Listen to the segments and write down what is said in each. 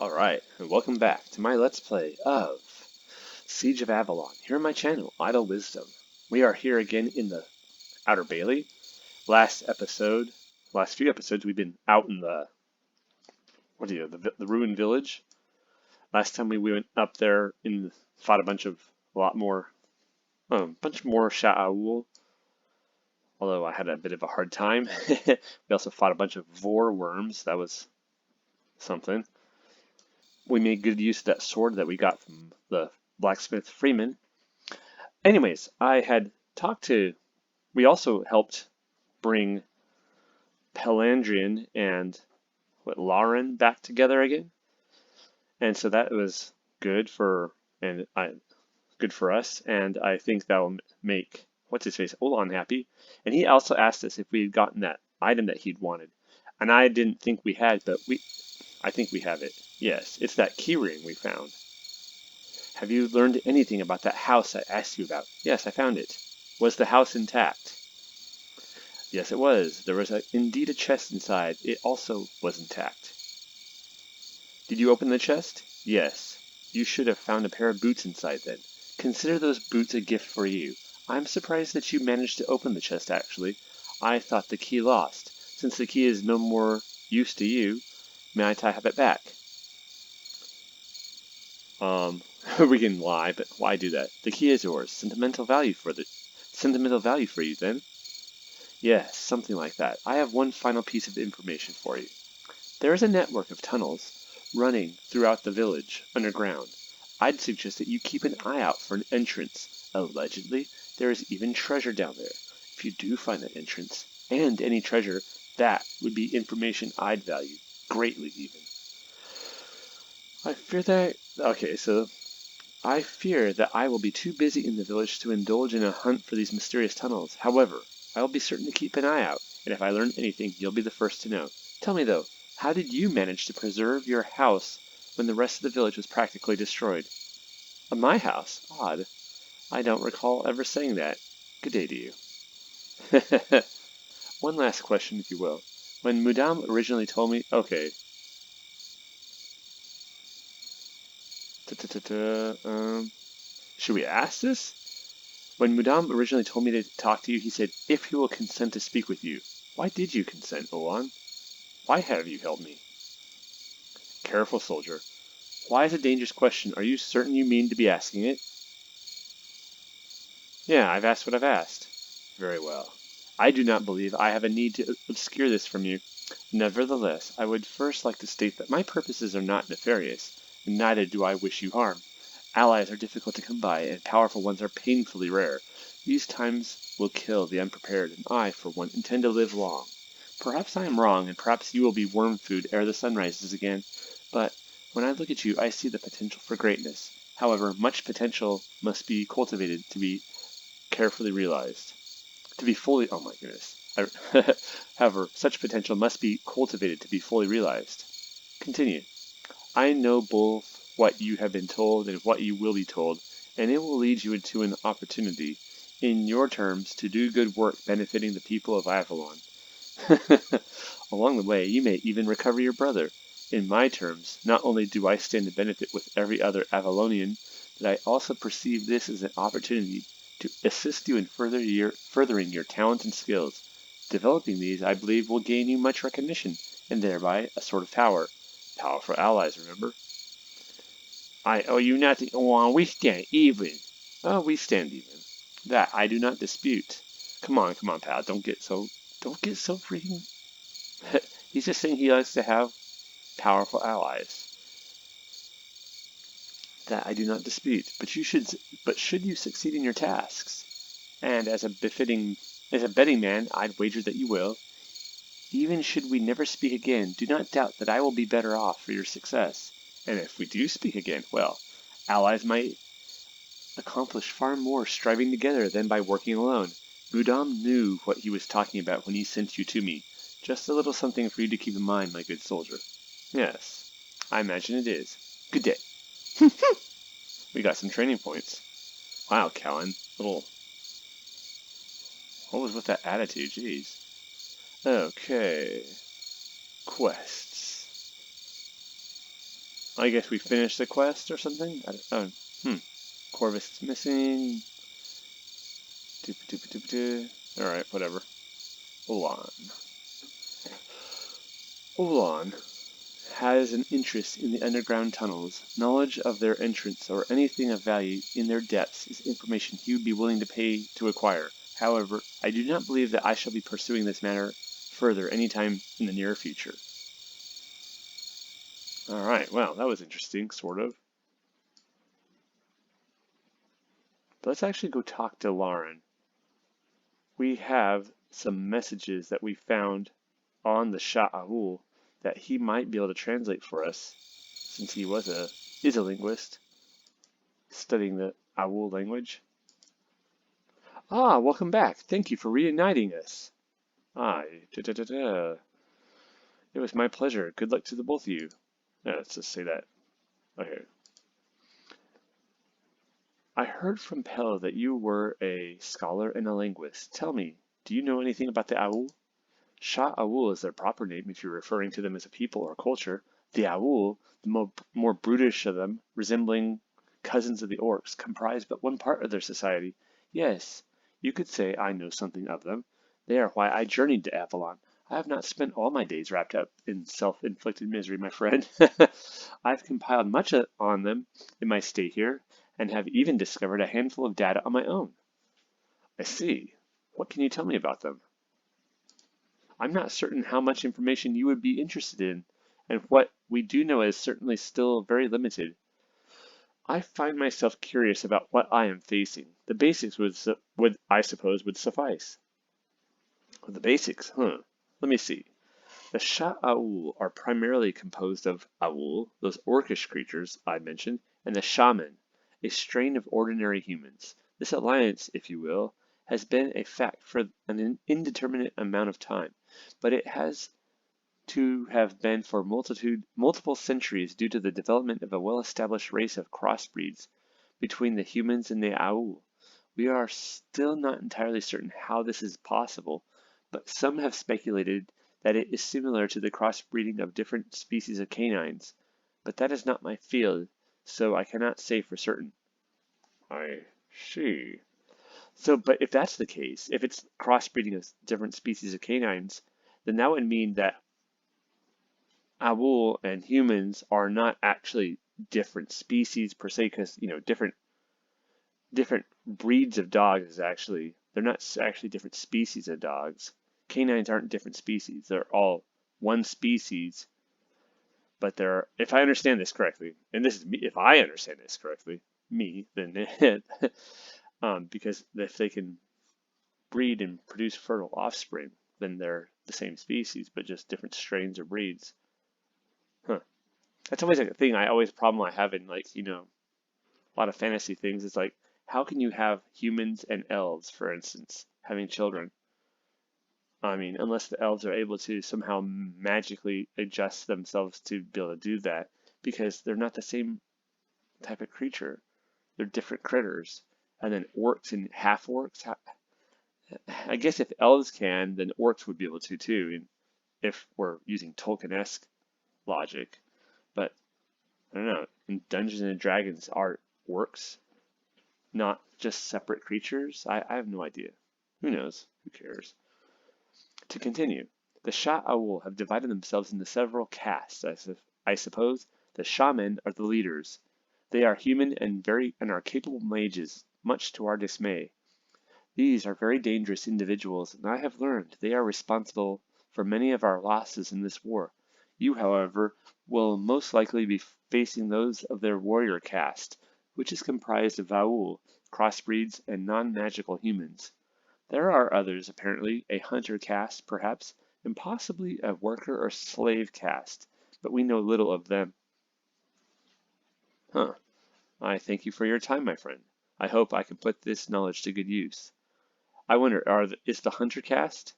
Alright, and welcome back to my Let's Play of Siege of Avalon, here on my channel, Idle Wisdom. We are here again in the Outer Bailey. Last few episodes, we've been out in the ruined village. Last time we went up there and fought a lot more Sha'ahoul, although I had a bit of a hard time. We also fought a bunch of vor worms, that was something. We made good use of that sword that we got from the blacksmith Freeman. Anyways, we also helped bring Pelandrian and Lahren back together again. And so that was good for us, and I think that will make Olon happy. And he also asked us if we had gotten that item that he'd wanted. And I didn't think we had, but I think we have it. Yes, it's that keyring we found. Have you learned anything about that house I asked you about? Yes, I found it. Was the house intact? Yes, it was. There was indeed a chest inside. It also was intact. Did you open the chest? Yes. You should have found a pair of boots inside then. Consider those boots a gift for you. I'm surprised that you managed to open the chest, actually. I thought the key lost. Since the key is no more use to you, may I have it back? We can lie, but why do that? The key is yours. Sentimental value for you, then? Yes, something like that. I have one final piece of information for you. There is a network of tunnels running throughout the village, underground. I'd suggest that you keep an eye out for an entrance. Allegedly, there is even treasure down there. If you do find that entrance, and any treasure, that would be information I'd value, greatly even. I fear that I will be too busy in the village to indulge in a hunt for these mysterious tunnels. However, I will be certain to keep an eye out, and if I learn anything, you'll be the first to know. Tell me, though, how did you manage to preserve your house when the rest of the village was practically destroyed? My house? Odd. I don't recall ever saying that. Good day to you. One last question, if you will. When Madame originally told me... Okay. Should we ask this? When Madame originally told me to talk to you, he said, if he will consent to speak with you. Why did you consent, Olon? Why have you helped me? Careful, soldier. Why is a dangerous question? Are you certain you mean to be asking it? Yeah, I've asked what I've asked. Very well. I do not believe I have a need to obscure this from you. Nevertheless, I would first like to state that my purposes are not nefarious, and neither do I wish you harm. Allies are difficult to come by, and powerful ones are painfully rare. These times will kill the unprepared, and I, for one, intend to live long. Perhaps I am wrong, and perhaps you will be worm food ere the sun rises again, but when I look at you, I see the potential for greatness. However, much potential must be cultivated to be carefully realized. Oh my goodness. However, such potential must be cultivated to be fully realized. Continue. I know both what you have been told and what you will be told, and it will lead you into an opportunity, in your terms, to do good work benefiting the people of Avalon. Along the way, you may even recover your brother. In my terms, not only do I stand to benefit with every other Avalonian, but I also perceive this as an opportunity to assist you in furthering your talent and skills. Developing these, I believe, will gain you much recognition, and thereby a sort of power. Powerful allies, remember? I owe you nothing. Oh, we stand even. Oh, we stand even. That I do not dispute. Come on, pal. Don't get so freaking... He's just saying he likes to have powerful allies. That I do not dispute. But should you succeed in your tasks, and as a betting man, I'd wager that you will, even should we never speak again, do not doubt that I will be better off for your success. And if we do speak again, well, allies might accomplish far more striving together than by working alone. Budam knew what he was talking about when he sent you to me. Just a little something for you to keep in mind, my good soldier. Yes, I imagine it is. Good day. We got some training points. Wow, Callan. What was with that attitude? Jeez. Okay. Quests. I guess we finished the quest or something? Corvus is missing. Alright, whatever. Olon. Olon has an interest in the underground tunnels. Knowledge of their entrance or anything of value in their depths is information he would be willing to pay to acquire. However, I do not believe that I shall be pursuing this matter further anytime in the near future. Alright, well, that was interesting, sort of. But let's actually go talk to Lahren. We have some messages that we found on the Sha'ahoul that he might be able to translate for us, since he is a linguist studying the Awoul language. Ah, welcome back. Thank you for reuniting us. Ah, it was my pleasure. Good luck to the both of you. Yeah, let's just say that. Okay. I heard from Pell that you were a scholar and a linguist. Tell me, do you know anything about the Awoul? Sha'ahoul is their proper name if you're referring to them as a people or culture. The Awoul, the more brutish of them, resembling cousins of the orcs, comprise but one part of their society. Yes, you could say I know something of them. They are why I journeyed to Avalon. I have not spent all my days wrapped up in self-inflicted misery, my friend. I've compiled much on them in my stay here, and have even discovered a handful of data on my own. I see. What can you tell me about them? I'm not certain how much information you would be interested in, and what we do know is certainly still very limited. I find myself curious about what I am facing. The basics I suppose, would suffice. The basics, huh? Let me see. The Sha'ahoul are primarily composed of Awoul, those orcish creatures I mentioned, and the Shaman, a strain of ordinary humans. This alliance, if you will, has been a fact for an indeterminate amount of time, but it has to have been for multiple centuries due to the development of a well-established race of crossbreeds between the humans and the Awoul. We are still not entirely certain how this is possible, but some have speculated that it is similar to the crossbreeding of different species of canines, but that is not my field, so I cannot say for certain. I see. So, but if that's the case, if it's crossbreeding of different species of canines, then that would mean that Awoul and humans are not actually different species per se, because different breeds of dogs is actually they're not actually different species of dogs. Canines aren't different species; they're all one species. But they're, if I understand this correctly, and this is me, if I understand this correctly, then because if they can breed and produce fertile offspring, then they're the same species, but just different strains or breeds. Huh. That's always like a thing. Problem I have in a lot of fantasy things. It's like, how can you have humans and elves, for instance, having children? I mean, unless the elves are able to somehow magically adjust themselves to be able to do that, because they're not the same type of creature. They're different critters. And then orcs and half orcs. I guess if elves can, then orcs would be able to too, if we're using Tolkien-esque logic. But I don't know. In Dungeons and Dragons, are orcs not just separate creatures? I have no idea. Who knows? Who cares? To continue, the Sha'ahoul have divided themselves into several castes. I suppose the shaman are the leaders. They are human and are capable mages, much to our dismay. These are very dangerous individuals, and I have learned they are responsible for many of our losses in this war. You, however, will most likely be facing those of their warrior caste, which is comprised of Awoul, crossbreeds, and non-magical humans. There are others, apparently, a hunter caste, perhaps, and possibly a worker or slave caste, but we know little of them. Huh. I thank you for your time, my friend. I hope I can put this knowledge to good use. I wonder, is the hunter caste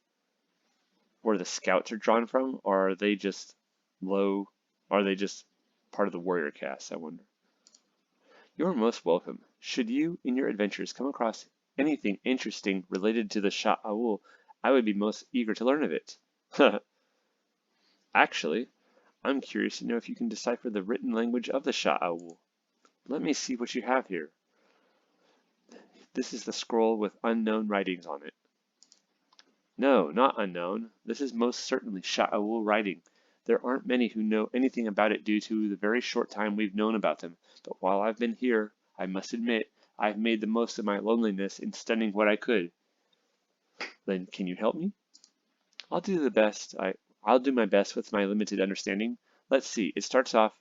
where the scouts are drawn from, or are they just part of the warrior caste, I wonder? You're most welcome. Should you, in your adventures, come across anything interesting related to the Sha'ahoul, I would be most eager to learn of it. Actually, I'm curious to know if you can decipher the written language of the Sha'ahoul. Let me see what you have here. This is the scroll with unknown writings on it. No, not unknown. This is most certainly Sha'ahoul writing. There aren't many who know anything about it due to the very short time we've known about them. But while I've been here, I must admit, I've made the most of my loneliness in studying what I could. Then can you help me? I'll do the best. I'll do my best with my limited understanding. Let's see. It starts off.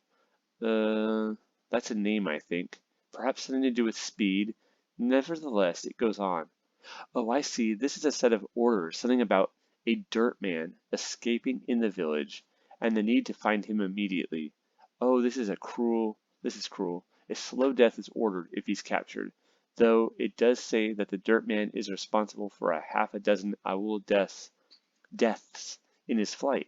That's a name, I think. Perhaps something to do with speed. Nevertheless, it goes on. Oh, I see. This is a set of orders. Something about a dirt man escaping in the village, and the need to find him immediately. Oh, this is cruel. A slow death is ordered if he's captured, though it does say that the dirt man is responsible for a half a dozen Aul deaths in his flight.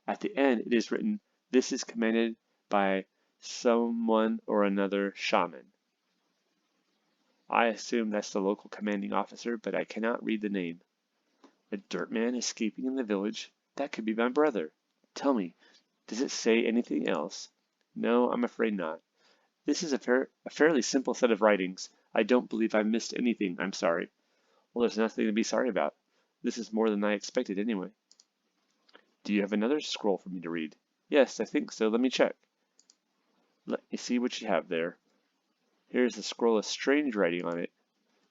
At the end, it is written, "This is commanded by someone or another shaman." I assume that's the local commanding officer, but I cannot read the name. A dirt man escaping in the village? That could be my brother. Tell me, does it say anything else? No, I'm afraid not. This is a fairly simple set of writings. I don't believe I missed anything. I'm sorry. Well, there's nothing to be sorry about. This is more than I expected anyway. Do you have another scroll for me to read? Yes, I think so. Let me check. Let me see what you have there. Here's a scroll of strange writing on it.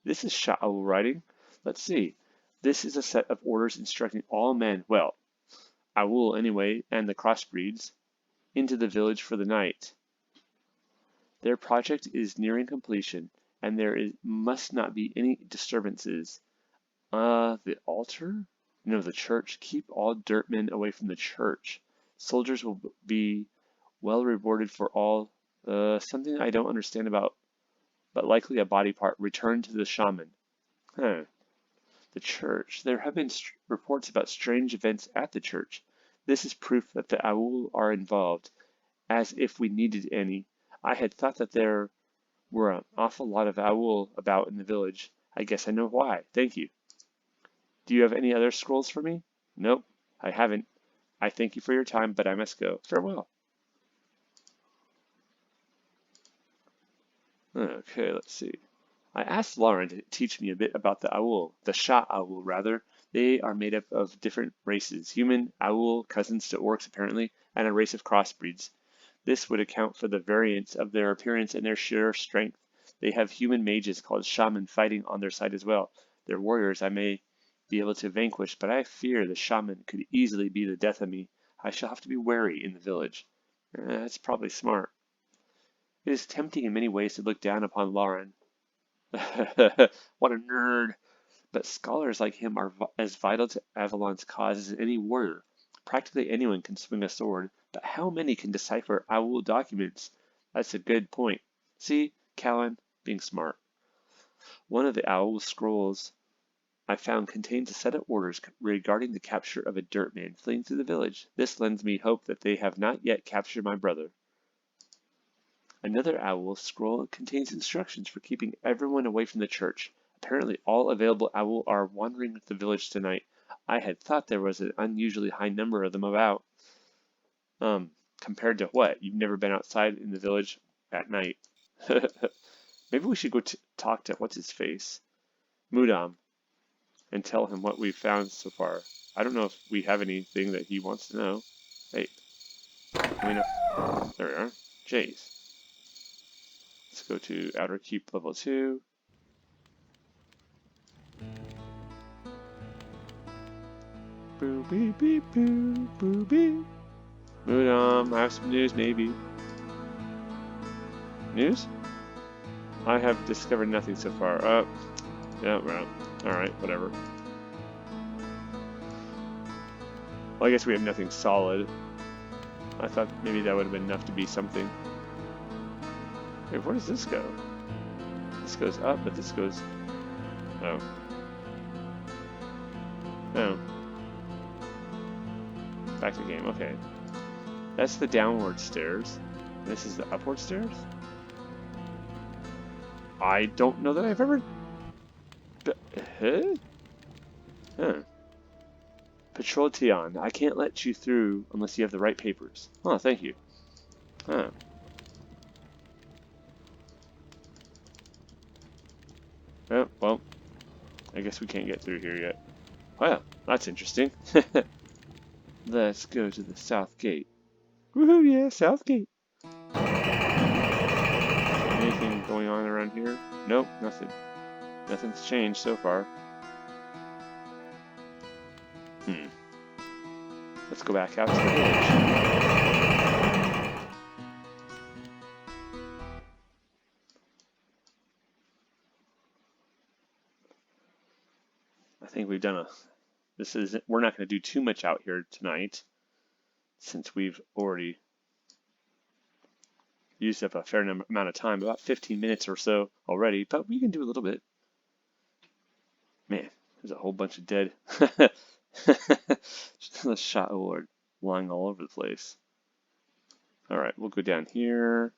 This is Sha'ahoul writing. Let's see. This is a set of orders instructing all men, well, Aul anyway, and the crossbreeds, into the village for the night. Their project is nearing completion, and must not be any disturbances. The altar? No, the church. Keep all dirt men away from the church. Soldiers will be well rewarded for all, something I don't understand about, but likely a body part. Return to the shaman. Huh. The church. There have been reports about strange events at the church. This is proof that the Aul are involved, as if we needed any. I had thought that there were an awful lot of Aul about in the village. I guess I know why. Thank you. Do you have any other scrolls for me? Nope, I haven't. I thank you for your time, but I must go. Farewell. Okay, let's see. I asked Lahren to teach me a bit about the Aul, the Sha'ahoul rather. They are made up of different races, human, Aul, cousins to orcs apparently, and a race of crossbreeds. This would account for the variance of their appearance and their sheer strength. They have human mages called shaman fighting on their side as well. Their warriors I may be able to vanquish, but I fear the shaman could easily be the death of me. I shall have to be wary in the village. That's probably smart. It is tempting in many ways to look down upon Lahren. What a nerd! But scholars like him are as vital to Avalon's cause as any warrior. Practically anyone can swing a sword, but how many can decipher Aul documents? That's a good point. See, Callan, being smart. One of the Aul scrolls I found contains a set of orders regarding the capture of a dirt man fleeing through the village. This lends me hope that they have not yet captured my brother. Another Aul scroll contains instructions for keeping everyone away from the church. Apparently all available Aul are wandering the village tonight. I had thought there was an unusually high number of them about. Compared to what? You've never been outside in the village at night. Maybe we should go talk to what's-his-face, Mudam, and tell him what we've found so far. I don't know if we have anything that he wants to know. Hey, there we are. Jays. Let's go to Outer Keep level 2. Boo beep beep boo boo beep. Mudam, I have some news maybe. News? I have discovered nothing so far. Yeah, well, alright, whatever. Well, I guess we have nothing solid. I thought maybe that would have been enough to be something. Wait, where does this go? This goes up, but this goes... Oh. Oh. Back to the game, okay. That's the downward stairs. This is the upward stairs? I don't know that I've ever... Huh? Patrol Tion, I can't let you through unless you have the right papers. Oh, thank you. Huh. Oh, well, I guess we can't get through here yet. Well, that's interesting. Let's go to the south gate. Woohoo, yeah, south gate. Anything going on around here? Nope, nothing. Nothing's changed so far. Let's go back out to the village. I think we've done we're not going to do too much out here tonight since we've already used up a fair amount of time, about 15 minutes or so already, but we can do a little bit. Man, there's a whole bunch of dead Sha'ahoul are lying all over the place. Alright, we'll go down here.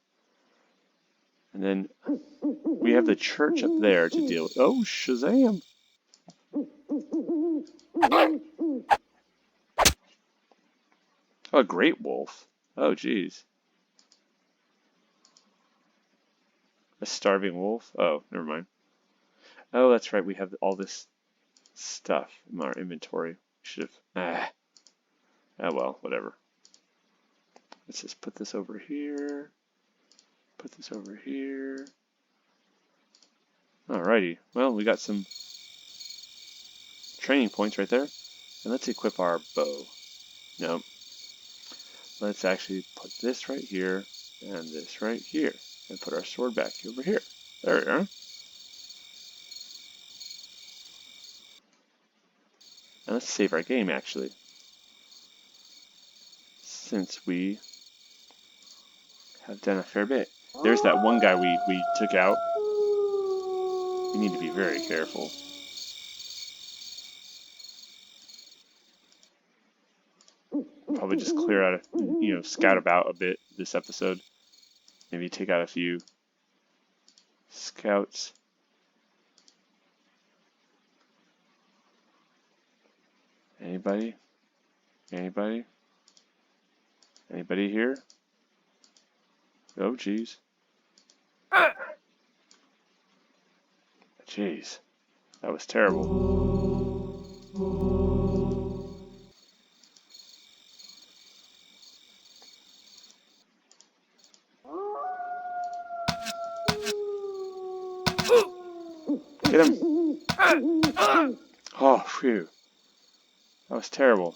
And then we have the church up there to deal with. Oh, Shazam! Oh, a great wolf. Oh, geez. A starving wolf? Oh, never mind. Oh, that's right. We have all this stuff in our inventory. Should have. Oh, well, whatever. Let's just put this over here. Put this over here. Alrighty. Well, we got some training points right there. And let's equip our bow. Nope. Let's actually put this right here and this right here. And put our sword back over here. There we are. And let's save our game, actually. Since we have done a fair bit. There's that one guy we took out. We need to be very careful. Probably just clear out, scout about a bit this episode. Maybe take out a few scouts. Anybody? Anybody? Anybody here? Oh, jeez. Jeez. That was terrible. Get him! Oh, phew. That was terrible.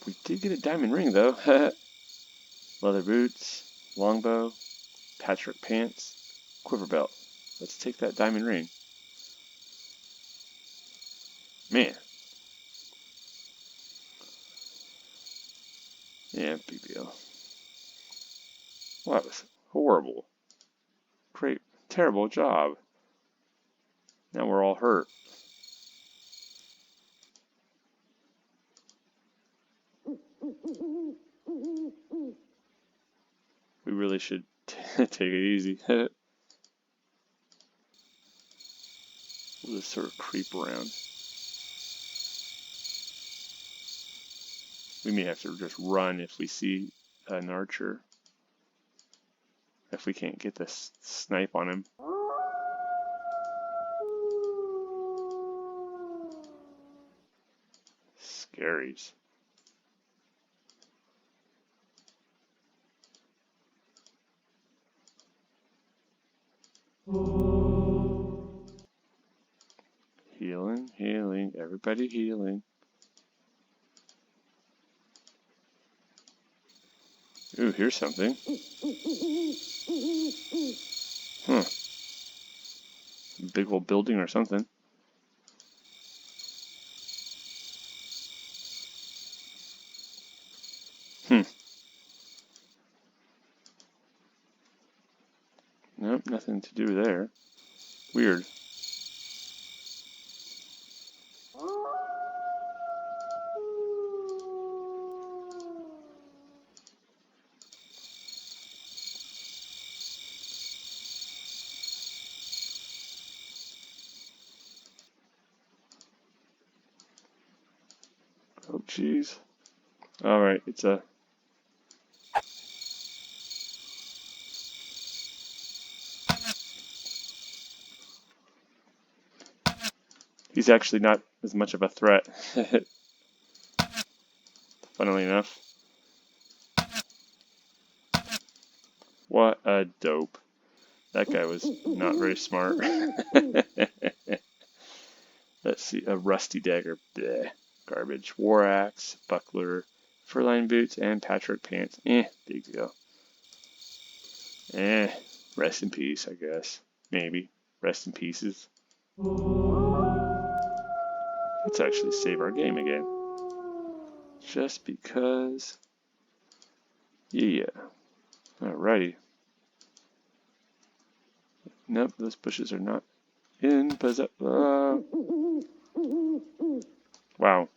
We did get a diamond ring, though. Leather boots, longbow, patchwork pants, quiver belt. Let's take that diamond ring. Man. Yeah, big deal. Well, that was horrible. Great, terrible job. Now we're all hurt. We really should take it easy. We'll just sort of creep around. We may have to just run if we see an archer. If we can't get the snipe on him. Scaries. Healing, healing, everybody healing. Ooh, here's something. Huh. Big old building or something. Nope, nothing to do there. Weird. jeez. Alright, it's a... He's actually not as much of a threat, funnily enough. What a dope. That guy was not very smart. Let's see, a rusty dagger. Bleh. Garbage. War axe, buckler, fur-lined boots, and patchwork pants. Big deal. Rest in peace, I guess. Maybe. Rest in pieces. Let's actually save our game again. Just because. Yeah. Alrighty. Nope, those bushes are not in. Wow.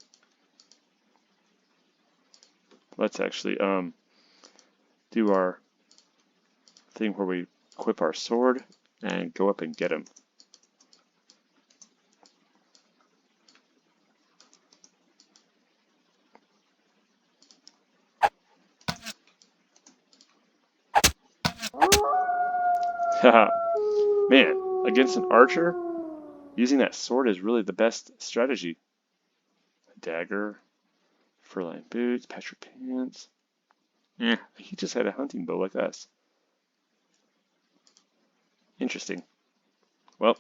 Let's actually do our thing where we equip our sword and go up and get him. Haha. Man, against an archer, using that sword is really the best strategy. A dagger, fur-lined boots, patchwork pants. He just had a hunting bow like us. Interesting. Well,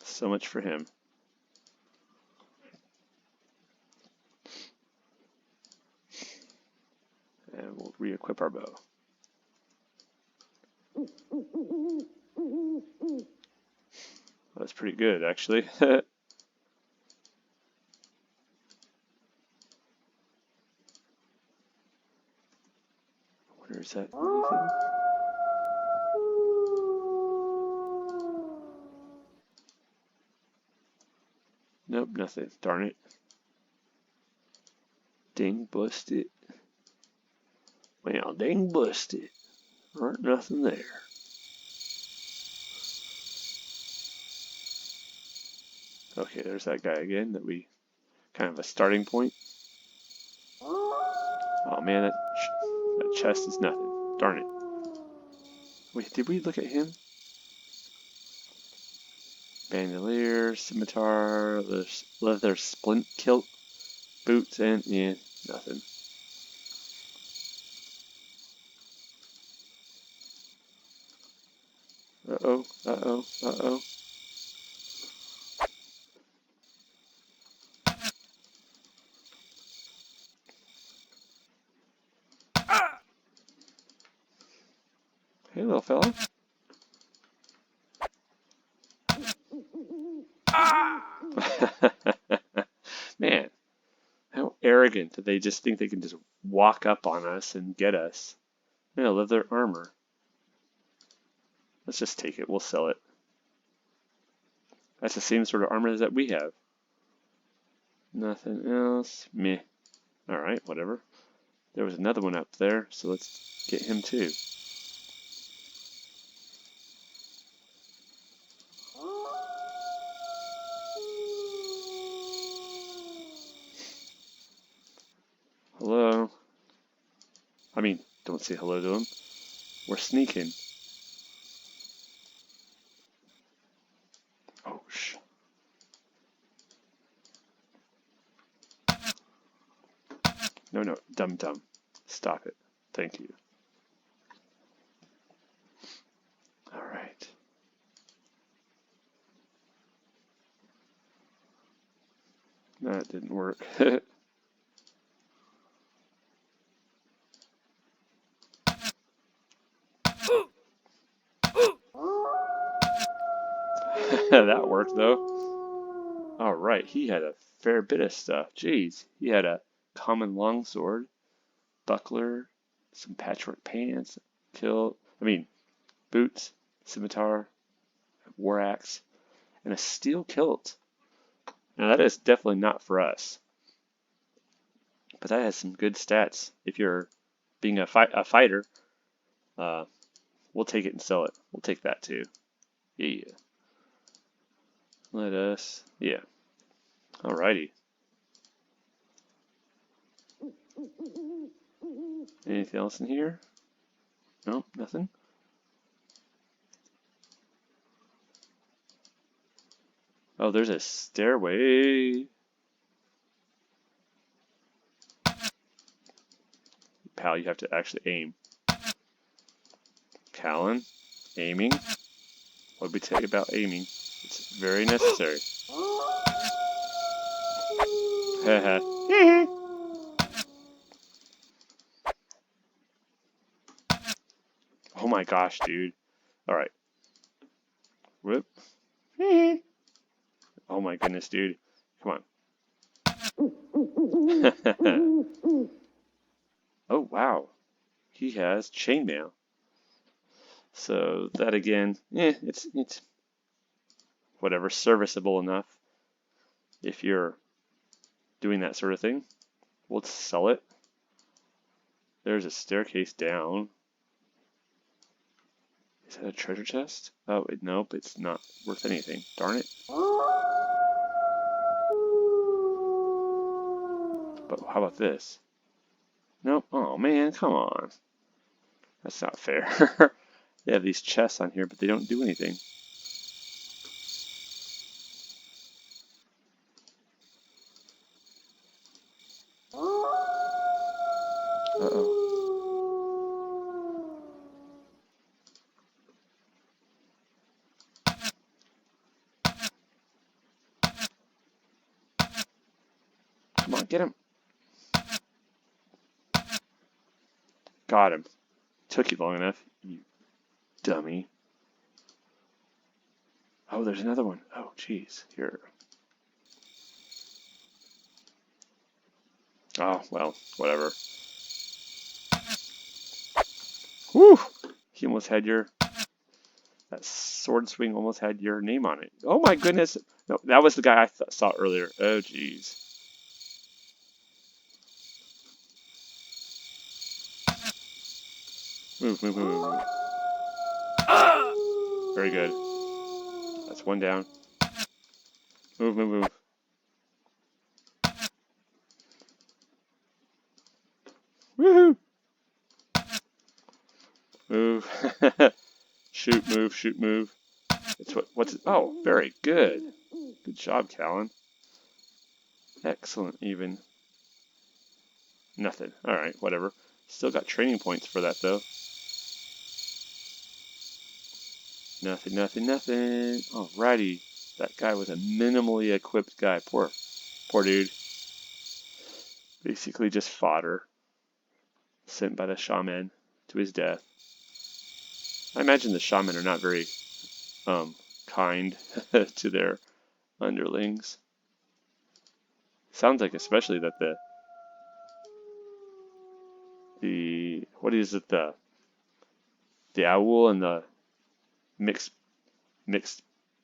so much for him. And we'll re-equip our bow. That's pretty good, actually. Where is that? Anything? Nope, nothing. Darn it. Dang busted. Well, dang busted. Aren't nothing there. Okay, there's that guy again that we kind of a starting point. Oh man, that chest is nothing. Darn it. Wait, did we look at him? Bandolier, scimitar, leather splint kilt, boots, and nothing. Uh-oh, uh-oh, uh-oh. Hey, little fella. Man, how arrogant that they just think they can just walk up on us and get us. Yeah, leather armor. Let's just take it. We'll sell it. That's the same sort of armor that we have. Nothing else. Meh. Alright, whatever. There was another one up there, so let's get him too. Hello? I mean, don't say hello to him. We're sneaking. Oh, shh. No, dum-dum. Stop it. Thank you. Alright. That didn't work. That worked, though. Alright, he had a fair bit of stuff. Jeez, he had a common longsword, buckler, some patchwork pants, boots, scimitar, war axe, and a steel kilt. Now that is definitely not for us, but that has some good stats. If you're being a fighter, we'll take it and sell it. We'll take that too. Yeah. Alrighty. Anything else in here? No, nothing. Oh, there's a stairway. Pal, you have to actually aim. Callan, aiming. What did we tell you about aiming? It's very necessary. Haha. Oh my gosh, dude. Alright. Whoop. Oh my goodness, dude. Come on. Oh, wow. He has chainmail. So that again, it's whatever, serviceable enough if you're doing that sort of thing. We'll sell it. There's a staircase down. Is that a treasure chest? Oh, nope, it's not worth anything. Darn it. But how about this? Nope. Oh man, come on. That's not fair. They have these chests on here, but they don't do anything. Uh-oh. Come on, get him. Got him. Took you long enough, you dummy. Oh, there's another one. Oh, jeez. Here. Oh, well, whatever. Whew! He almost had that sword swing almost had your name on it. Oh my goodness. No, that was the guy I saw earlier. Oh, jeez. Move, move, move, move, move. Very good. That's one down. Move, move, move. Woohoo! Move. Shoot, move, shoot, move. It's what's it? Oh, very good. Good job, Callan. Excellent, even. Nothing. Alright, whatever. Still got training points for that, though. Nothing, nothing, nothing. Alrighty. That guy was a minimally equipped guy. Poor dude. Basically just fodder. Sent by the shaman to his death. I imagine the shaman are not very kind to their underlings. Sounds like especially that the what is it, the owl and the mixed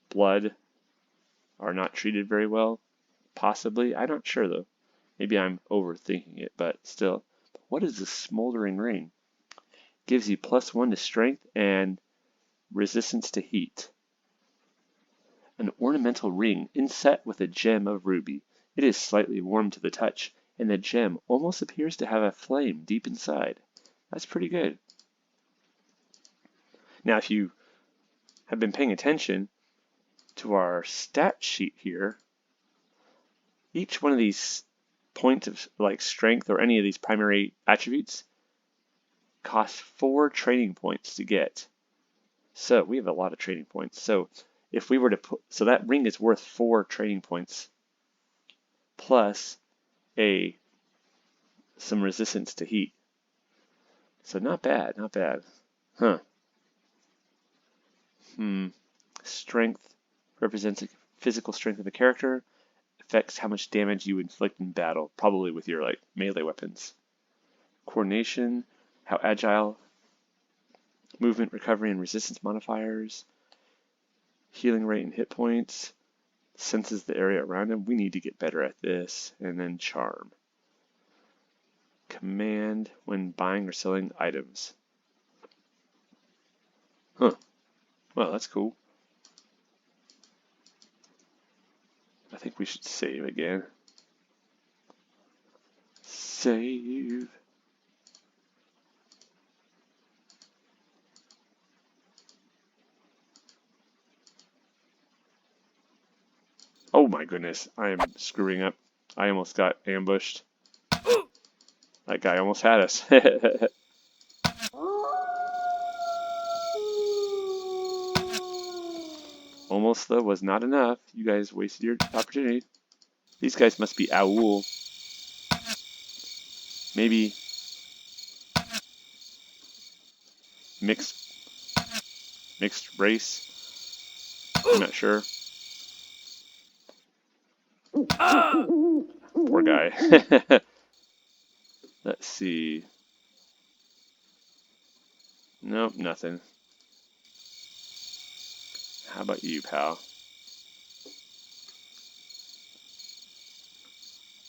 blood are not treated very well. Possibly. I'm not sure though. Maybe I'm overthinking it, but still. What is the smoldering ring? Gives you +1 to strength and resistance to heat. An ornamental ring inset with a gem of ruby. It is slightly warm to the touch, and the gem almost appears to have a flame deep inside. That's pretty good. Now, if you have been paying attention to our stat sheet here, each one of these points of like strength or any of these primary attributes costs 4 training points to get. So we have a lot of training points. So if we were to put, so that ring is worth 4 training points plus some resistance to heat. So not bad, not bad. Huh. Strength represents a physical strength of a character. Affects how much damage you inflict in battle, probably with your like melee weapons. Coordination, how agile. Movement, recovery, and resistance modifiers. Healing rate and hit points. Senses the area around him. We need to get better at this. And then charm. Command when buying or selling items. Huh. Well, that's cool. think we should save again. Save. Oh my goodness, I am screwing up. I almost got ambushed. That guy almost had us. Almost, though, was not enough. You guys wasted your opportunity. These guys must be Aul. Maybe mixed race. I'm not sure. Poor guy. Let's see. Nope, nothing. How about you, pal?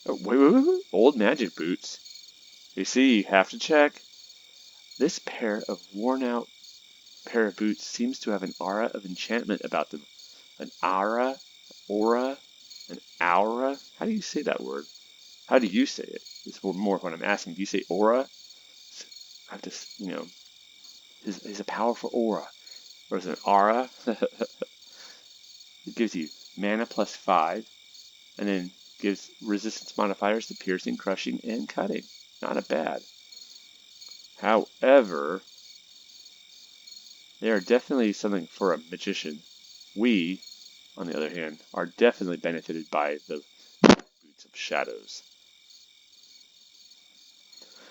Oh, wait. Old magic boots. You see, you have to check. This pair of worn-out pair of boots seems to have an aura of enchantment about them. An aura? Aura? An aura? How do you say that word? How do you say it? It's more what I'm asking. Do you say aura? I have to, is a powerful aura. Or is it an aura? It gives you mana +5, and then gives resistance modifiers to piercing, crushing, and cutting. Not a bad. However, they are definitely something for a magician. We, on the other hand, are definitely benefited by the Boots of Shadows.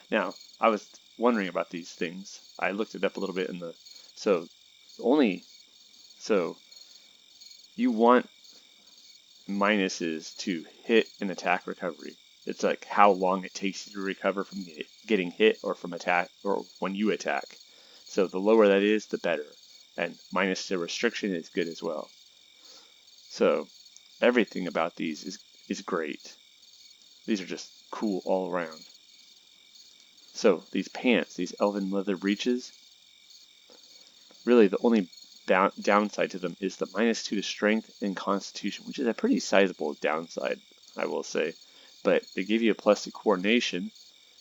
Now, I was wondering about these things. I looked it up a little bit in the so you want minuses to hit and attack recovery. It's like how long it takes you to recover from getting hit or from attack or when you attack. So the lower that is, the better. And minus the restriction is good as well. So everything about these is great. These are just cool all around. So these pants, these elven leather breeches, really the only downside to them is the -2 to strength and constitution, which is a pretty sizable downside, I will say. But they give you a plus to coordination,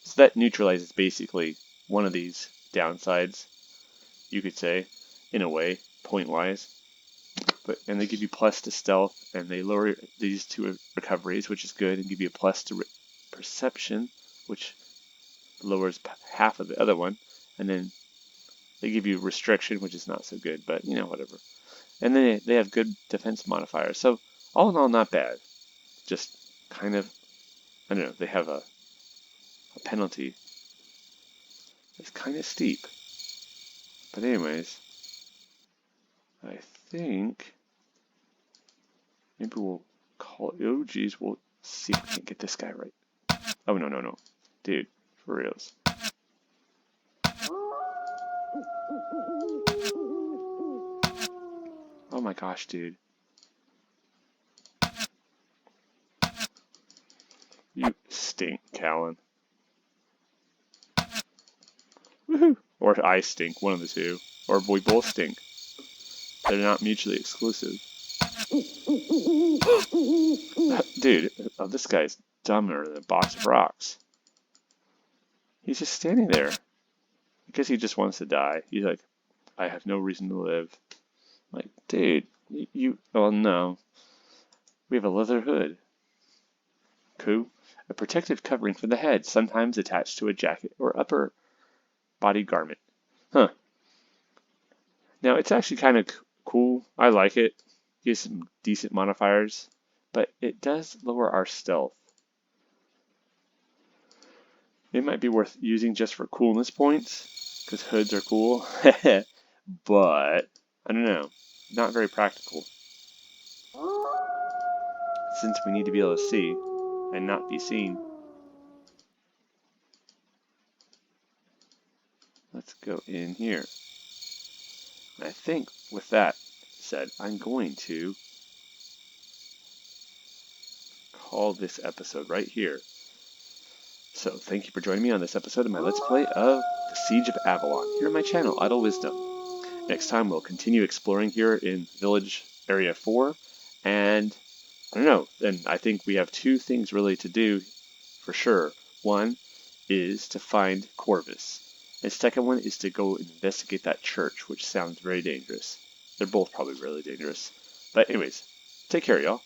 so that neutralizes basically one of these downsides, you could say, in a way, point-wise. And they give you plus to stealth, and they lower these two recoveries, which is good, and give you a plus to perception, which lowers half of the other one, and then they give you restriction, which is not so good, but whatever. And then they have good defense modifiers. So all in all, not bad. Just kind of, I don't know, they have a penalty. It's kind of steep. But anyways, I think maybe we'll call it, oh geez, we'll see if we can get this guy right. Oh, no. Dude, for reals. Oh my gosh, dude. You stink, Callan. Woohoo! Or I stink, one of the two. Or we both stink. They're not mutually exclusive. Dude, this guy's dumber than a box of rocks. He's just standing there. I guess he just wants to die. He's like, I have no reason to live. I'm like, dude, oh no. We have a leather hood. Cool. A protective covering for the head, sometimes attached to a jacket or upper body garment. Huh. Now, it's actually kind of cool. I like it. Gives some decent modifiers, but it does lower our stealth. It might be worth using just for coolness points, because hoods are cool, but I don't know, not very practical. Since we need to be able to see and not be seen. Let's go in here. And I think with that said, I'm going to call this episode right here. So thank you for joining me on this episode of my Let's Play of The Siege of Avalon here on my channel, Idle Wisdom. Next time we'll continue exploring here in Village Area 4, and I don't know. Then I think we have two things really to do for sure. One is to find Corvus. And second one is to go and investigate that church, which sounds very dangerous. They're both probably really dangerous. But anyways, take care, y'all.